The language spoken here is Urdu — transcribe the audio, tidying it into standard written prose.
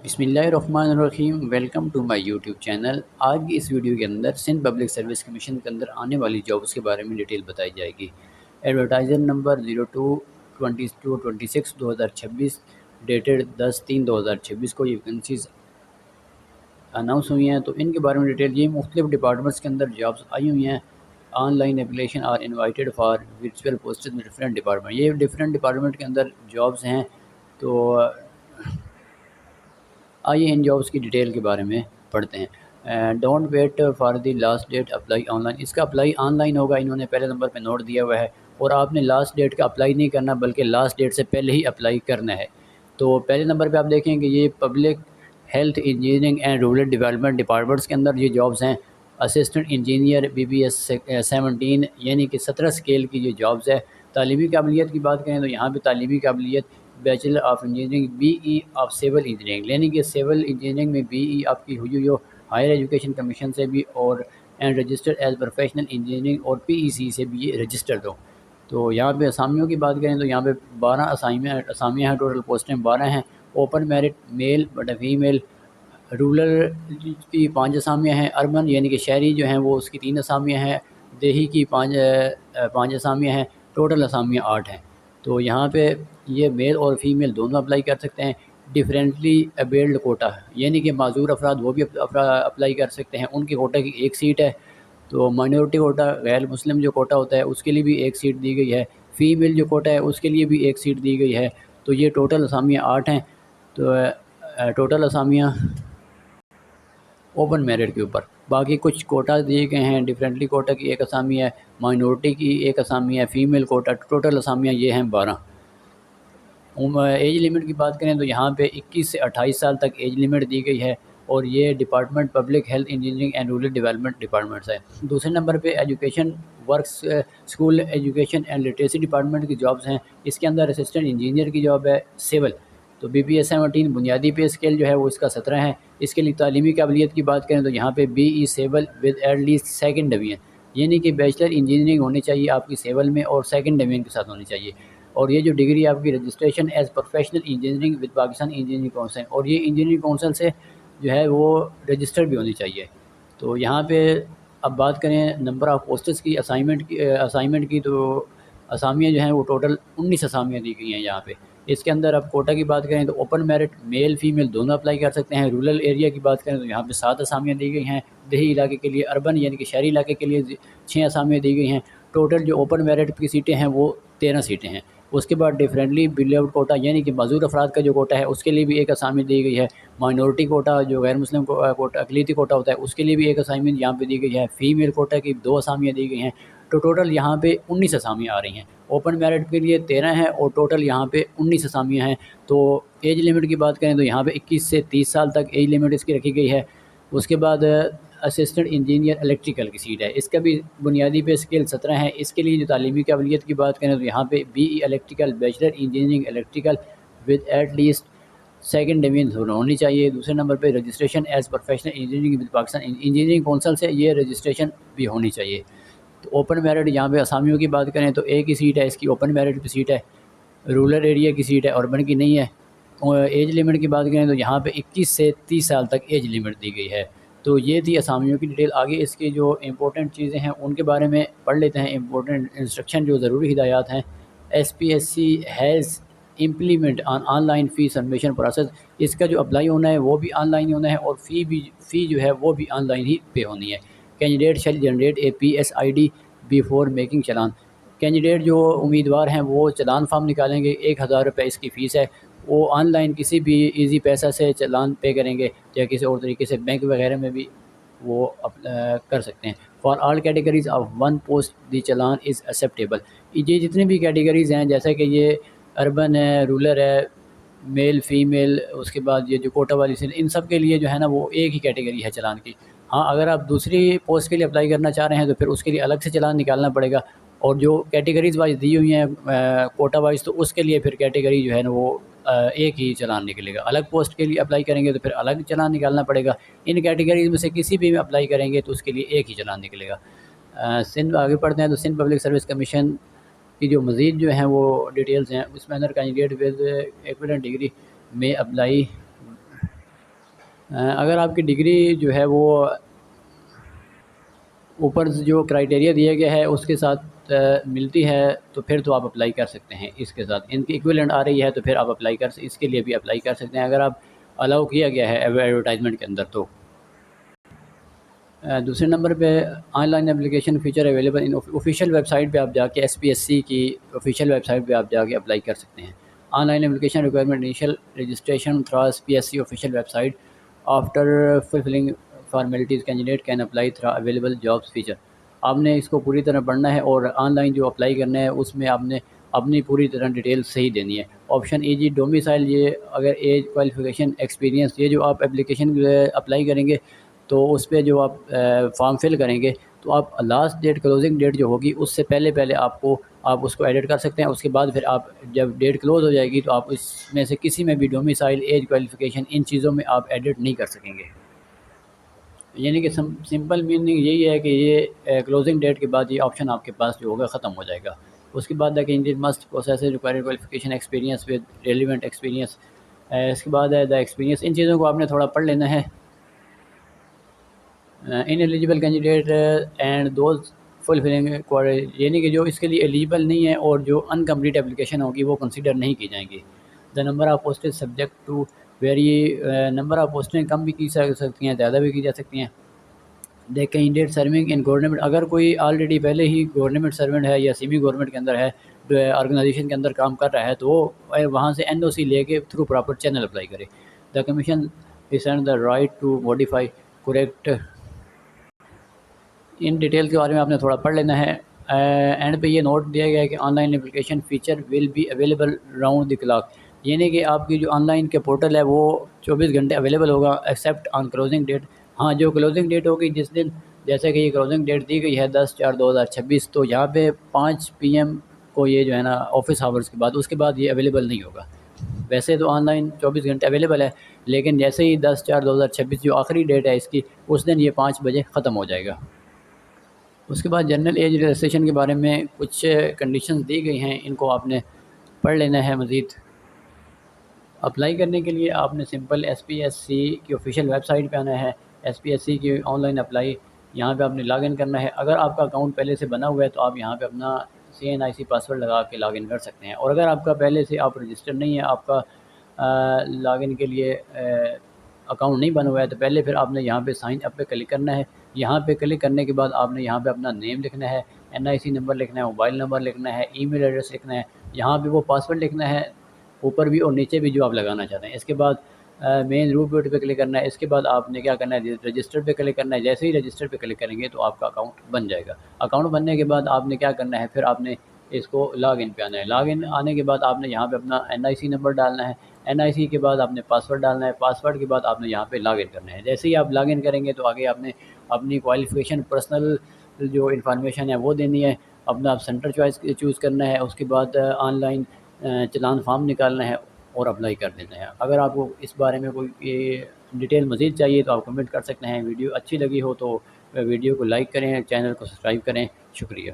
بسم اللہ الرحمن الرحیم، welcome to my YouTube channel. آج کی اس ویڈیو کے اندر سندھ پبلک سروس کمیشن کے اندر آنے والی جابس کے بارے میں ڈیٹیل بتائی جائے گی۔ ایڈورٹائزر نمبر 02-2226 2026 ڈیٹڈ 10/3/2026 کو یہ ویکنسیز اناؤنس ہوئی ہیں، تو ان کے بارے میں ڈیٹیل یہ مختلف ڈپارٹمنٹس کے اندر جابس آئی ہوئی ہیں۔ Online application are invited for virtual posts میں ڈفرینٹ ڈپارٹمنٹ، یہ ڈفرینٹ ڈپارٹمنٹ کے اندر جابس ہیں۔ تو آئیے ان جابس کی ڈیٹیل کے بارے میں پڑھتے ہیں۔ Don't wait for the last date, apply online. اس کا اپلائی آن لائن ہوگا، انہوں نے پہلے نمبر پہ نوٹ دیا ہوا ہے، اور آپ نے لاسٹ ڈیٹ کا اپلائی نہیں کرنا بلکہ لاسٹ ڈیٹ سے پہلے ہی اپلائی کرنا ہے۔ تو پہلے نمبر پہ آپ دیکھیں کہ یہ public health engineering and rural development departments کے اندر یہ جابس ہیں۔ اسسٹنٹ انجینئر BBS 17 یعنی کہ 17 اسکیل کی یہ جابس ہے۔ تعلیمی قابلیت کی بات کریں تو یہاں پہ تعلیمی قابلیت bachelor of engineering BE of civil engineering, یعنی کہ سول انجینئرنگ میں BE آپ کی ہوئی ہو ہائر ایجوکیشن کمیشن سے بھی، اور and registered as professional engineering اور PEC سے بھی یہ رجسٹرڈ ہو۔ تو یہاں پہ اسامیوں کی بات کریں تو یہاں پہ 12 اسامیاں ہیں، ٹوٹل پوسٹیں 12 ہیں۔ Open merit male but female. Rural کی 5 اسامیاں ہیں، اربن یعنی کہ شہری جو ہیں وہ اس کی 3 اسامیاں ہیں، دیہی کی 5 اسامیاں ہیں، ٹوٹل اسامیاں 8 ہیں۔ تو یہاں پہ یہ میل اور فیمیل دونوں اپلائی کر سکتے ہیں۔ ڈفرینٹلی ایبلڈ کوٹا یعنی کہ معذور افراد وہ بھی اپلائی کر سکتے ہیں، ان کی کوٹا کی 1 سیٹ ہے۔ تو مائنورٹی کوٹا غیر مسلم جو کوٹا ہوتا ہے اس کے لیے بھی 1 سیٹ دی گئی ہے، فیمیل جو کوٹا ہے اس کے لیے بھی 1 سیٹ دی گئی ہے۔ تو یہ ٹوٹل اسامیاں 8 ہیں۔ تو ٹوٹل اسامیاں اوپن میرٹ کے اوپر، باقی کچھ کوٹا دیے گئے ہیں۔ ڈفرینٹلی کوٹا کی 1 اسامی ہے، مائنورٹی کی 1 اسامی ہے، فیمیل کوٹا، ٹوٹل اسامیاں یہ ہیں 12۔ ایج لمٹ کی بات کریں تو یہاں پہ 21 سے 28 سال تک ایج لمٹ دی گئی ہے، اور یہ department public health engineering and rural development departments ہے۔ دوسرے نمبر پہ education works school education and literacy department کی جابس ہیں۔ اس کے اندر اسسٹنٹ انجینئر کی جاب ہے سول۔ تو BBS 17 بنیادی پے اسکیل جو ہے وہ اس کا 17 ہے۔ اس کے لیے تعلیمی قابلیت کی بات کریں تو یہاں پہ BE civil with at least 2nd division, یعنی کہ بیچلر انجینئرنگ ہونی چاہیے آپ کی سول میں، اور 2nd ڈویژن کے ساتھ ہونی چاہیے۔ اور یہ جو ڈگری آپ کی registration as professional engineering with Pakistan engineering council, اور یہ انجینئرنگ کونسل سے جو ہے وہ رجسٹر بھی ہونی چاہیے۔ تو یہاں پہ اب بات کریں نمبر آف پوسٹس کی، اسائنمنٹ کی، تو اسامیاں جو ہیں وہ ٹوٹل 19 اسامیاں دی گئی ہیں یہاں پہ۔ اس کے اندر اب کوٹا کی بات کریں تو اوپن میرٹ میل فیمیل دونوں اپلائی کر سکتے ہیں۔ رورل ایریا کی بات کریں تو یہاں پہ 7 اسامیاں دی گئی ہیں۔ دیہی علاقے کے لیے، اربن یعنی کہ شہری علاقے کے لیے 6 اسامیاں دی گئی ہیں۔ ٹوٹل جو اوپن میرٹ کی سیٹیں ہیں وہ 13 سیٹیں ہیں۔ اس کے بعد ڈفرینٹلی بیلیوڈ کوٹا یعنی کہ معذور افراد کا جو کوٹا ہے اس کے لیے بھی 1 اسامی دی گئی ہے۔ مائنورٹی کوٹا جو غیر مسلم کوٹا اقلیتی کوٹا ہوتا ہے اس کے لیے بھی 1 اسائنمنٹ یہاں پہ دی گئی ہے۔ فیمیل کوٹا کی 2 اسامیاں دی گئی ہیں۔ تو ٹوٹل یہاں پہ 19 اسامیاں آ رہی ہیں۔ اوپن میرٹ کے لیے 13 ہیں، اور ٹوٹل یہاں پہ 19 اسامیاں ہیں۔ تو ایج لمٹ کی بات کریں تو یہاں پہ 21 سے 30 سال تک ایج لمٹ اس کی رکھی گئی ہے۔ اس کے بعد اسسٹنٹ انجینئر الیکٹریکل کی سیٹ ہے، اس کا بھی بنیادی پے اسکیل 17 ہے۔ اس کے لیے جو تعلیمی قابلیت کی بات کریں تو یہاں پہ BE electrical bachelor engineering electrical with at least 2nd division ہونی چاہیے۔ دوسرے نمبر پہ registration as professional engineering with Pakistan engineering council سے یہ رجسٹریشن بھی ہونی چاہیے۔ تو اوپن میرٹ یہاں پہ اسامیوں کی بات کریں تو 1 ہی سیٹ ہے اس کی، اوپن میرٹ کی سیٹ ہے، رورل ایریا کی سیٹ ہے، اربن کی نہیں ہے۔ ایج لمٹ کی بات کریں تو یہاں پہ 21 سے 30 سال تک ایج لمٹ دی گئی ہے۔ تو یہ تھی اسامیوں کی ڈیٹیل۔ آگے اس کی جو امپورٹنٹ چیزیں ہیں ان کے بارے میں پڑھ لیتے ہیں۔ امپورٹنٹ انسٹرکشن جو ضروری ہدایات ہیں۔ SPSC has implement on line فی سبمیشن پروسیس، اس کا جو اپلائی ہونا ہے وہ بھی آن لائن ہی ہونا ہے، اور فی جو ہے وہ بھی آن لائن ہی پے ہونی ہے۔ کینڈیڈیٹ شیل جنریٹ اے PSID بیفور میکنگ چلان۔ کینڈیڈیٹ جو امیدوار ہیں وہ چلان فارم نکالیں گے، 1000 روپے اس کی فیس ہے۔ وہ آن لائن کسی بھی ایزی پیسہ سے چلان پے کریں گے، یا کسی اور طریقے سے بینک وغیرہ میں بھی وہ کر سکتے ہیں۔ For all categories of 1 post the challan is acceptable. یہ جتنے بھی کیٹیگریز ہیں جیسے کہ یہ اربن ہے، رورل ہے، میل فیمیل، اس کے بعد یہ جو کوٹا والی سے، ان سب کے لیے جو ہے نا وہ ایک ہی کیٹیگری ہے چلان کی۔ ہاں اگر آپ دوسری پوسٹ کے لیے اپلائی کرنا چاہ رہے ہیں تو پھر اس کے لیے الگ سے چلان نکالنا پڑے گا، اور جو کیٹیگریز وائز دی ہوئی ہیں کوٹا وائز تو اس کے لیے پھر کیٹیگری جو ہے نا وہ ایک ہی چلان نکلے گا۔ الگ پوسٹ کے لیے اپلائی کریں گے تو پھر الگ چلان نکالنا پڑے گا۔ ان کیٹیگریز میں سے کسی بھی میں اپلائی کریں گے تو اس کے لیے ایک ہی چلان نکلے گا۔ سندھ آگے پڑھتے ہیں تو سندھ پبلک سروس کمیشن کی جو مزید جو ہیں وہ ڈیٹیلز ہیں، اس میں اندر کینڈیڈیٹ ود ایکویلنٹ ڈگری میں اپلائی اگر آپ کی ڈگری جو ہے وہ اوپر جو کرائٹیریا دیا گیا ہے اس کے ساتھ ملتی ہے تو پھر تو آپ اپلائی کر سکتے ہیں، اس کے ساتھ ان کی ایکویلنٹ آ رہی ہے تو پھر آپ اپلائی اس کے لیے بھی اپلائی کر سکتے ہیں اگر آپ الاؤ کیا گیا ہے ایڈورٹائزمنٹ کے اندر تو۔ دوسرے نمبر پہ online application feature available in official website پہ آپ جا کے SPSC کی آفیشیل ویب سائٹ پہ آپ جا کے اپلائی کر سکتے ہیں۔ Online application requirement initial registration through SPSC official website after fulfilling formalities candidate can apply through available jobs feature. آپ نے اس کو پوری طرح پڑھنا ہے اور آن لائن جو اپلائی کرنا ہے اس میں آپ نے اپنی پوری طرح ڈیٹیل صحیح دینی ہے۔ آپشن اے جی ڈومیسائل، یہ اگر ایج کوالیفیکیشن ایکسپیرینس، یہ جو آپ اپلیکیشن اپلائی کریں گے تو اس پہ جو آپ فارم فل کریں گے تو آپ لاسٹ ڈیٹ کلوزنگ ڈیٹ جو ہوگی اس سے پہلے آپ اس کو ایڈٹ کر سکتے ہیں۔ اس کے بعد پھر آپ جب ڈیٹ کلوز ہو جائے گی تو آپ اس میں سے کسی میں بھی ڈومیسائل، ایج کوالیفیکیشن، ان چیزوں میں آپ ایڈٹ نہیں کر سکیں گے۔ یعنی کہ سمپل میننگ یہی ہے کہ یہ کلوزنگ ڈیٹ کے بعد یہ آپشن آپ کے پاس جو ہوگا ختم ہو جائے گا۔ اس کے بعد ہے کہ Indian must process required qualification experience with relevant experience. اس کے بعد ہے دا ایکسپیرینس، ان چیزوں کو آپ نے تھوڑا پڑھ لینا ہے۔ ان eligible candidate and those fulfilling, یعنی کہ جو اس کے لیے ایلیجیبل نہیں ہے اور جو انکمپلیٹ اپلیکیشن ہوگی وہ کنسیڈر نہیں کی جائیں گی۔ دا نمبر آف پوسٹیں subject to vary, number of پوسٹیں کم بھی کی سکتی ہیں، زیادہ بھی کی جا سکتی ہیں۔ دے کینڈیڈیٹ سرونگ ان گورنمنٹ، اگر کوئی آلریڈی پہلے ہی گورنمنٹ سرونٹ ہے یا سیمی گورنمنٹ کے اندر ہے، آرگنائزیشن کے اندر کام کر رہا ہے تو وہ وہاں سے NOC لے کے تھرو پراپر چینل اپلائی کرے۔ The commission reserves the right to modify correct, in detail کے بارے میں آپ نے تھوڑا پڑھ لینا ہے۔ اینڈ پہ یہ نوٹ دیا گیا ہے کہ online application feature will be available round the clock, یعنی کہ آپ کی جو آن لائن کے پورٹل ہے وہ 24 گھنٹے اویلیبل ہوگا ایکسیپٹ آن کلوزنگ ڈیٹ۔ ہاں، جو کلوزنگ ڈیٹ ہوگی جس دن، جیسے کہ یہ کلوزنگ ڈیٹ دی گئی ہے 10/4/2026، تو یہاں پہ 5 PM کو یہ جو ہے نا آفس آورس کے بعد، اس کے بعد یہ اویلیبل نہیں ہوگا۔ ویسے تو آن لائن 24 گھنٹے اویلیبل ہے، لیکن جیسے ہی 10/4/2026 جو آخری ڈیٹ ہے اس کی، اس دن یہ 5 بجے ختم ہو جائے گا۔ اس کے بعد جنرل ایج ریلیکسیشن کے بارے میں کچھ کنڈیشنز دی گئی ہیں، ان کو آپ نے پڑھ لینا ہے مزید۔ اپلائی کرنے کے لیے آپ نے سمپل SPSC کی آفیشیل ویب سائٹ پہ آنا ہے، SPSC کی آن لائن اپلائی، یہاں پہ آپ نے لاگ ان کرنا ہے۔ اگر آپ کا اکاؤنٹ پہلے سے بنا ہوا ہے تو آپ یہاں پہ اپنا CNIC پاسورڈ لگا کے لاگ ان کر سکتے ہیں، اور اگر آپ کا پہلے سے آپ رجسٹر نہیں ہے، آپ کا لاگ ان کے لیے اکاؤنٹ نہیں بنا ہوا ہے، تو پہلے پھر آپ نے یہاں پہ سائن اپ پہ کلک کرنا ہے۔ یہاں پہ کلک کرنے کے بعد آپ نے یہاں پہ اپنا نیم لکھنا ہے، NIC نمبر لکھنا ہے، موبائل نمبر لکھنا ہے، ای میل ایڈریس لکھنا ہے، یہاں پہ وہ پاسورڈ لکھنا ہے اوپر بھی اور نیچے بھی جو آپ لگانا چاہتے ہیں۔ اس کے بعد مین روٹ پہ کلک کرنا ہے۔ اس کے بعد آپ نے کیا کرنا ہے، رجسٹر پہ کلک کرنا ہے۔ جیسے ہی رجسٹر پہ کلک کریں گے تو آپ کا اکاؤنٹ بن جائے گا۔ اکاؤنٹ بننے کے بعد آپ نے کیا کرنا ہے، پھر آپ نے اس کو لاگ ان پہ آنا ہے۔ لاگ ان آنے کے بعد آپ نے یہاں پہ اپنا NIC نمبر ڈالنا ہے، NIC کے بعد آپ نے پاسورڈ ڈالنا ہے، پاسورڈ کے بعد آپ نے یہاں پہ لاگ ان کرنا ہے۔ جیسے ہی آپ لاگ ان کریں گے تو آگے آپ نے اپنی کوالیفیکیشن، پرسنل جو انفارمیشن ہے وہ دینی ہے، اپنا آپ سینٹر چوز کرنا ہے، اس کے بعد آن لائن چلان فارم نکالنا ہے اور اپلائی کر دینا ہے۔ اگر آپ کو اس بارے میں کوئی ڈیٹیل مزید چاہیے تو آپ کمنٹ کر سکتے ہیں۔ ویڈیو اچھی لگی ہو تو ویڈیو کو لائک کریں، چینل کو سبسکرائب کریں۔ شکریہ۔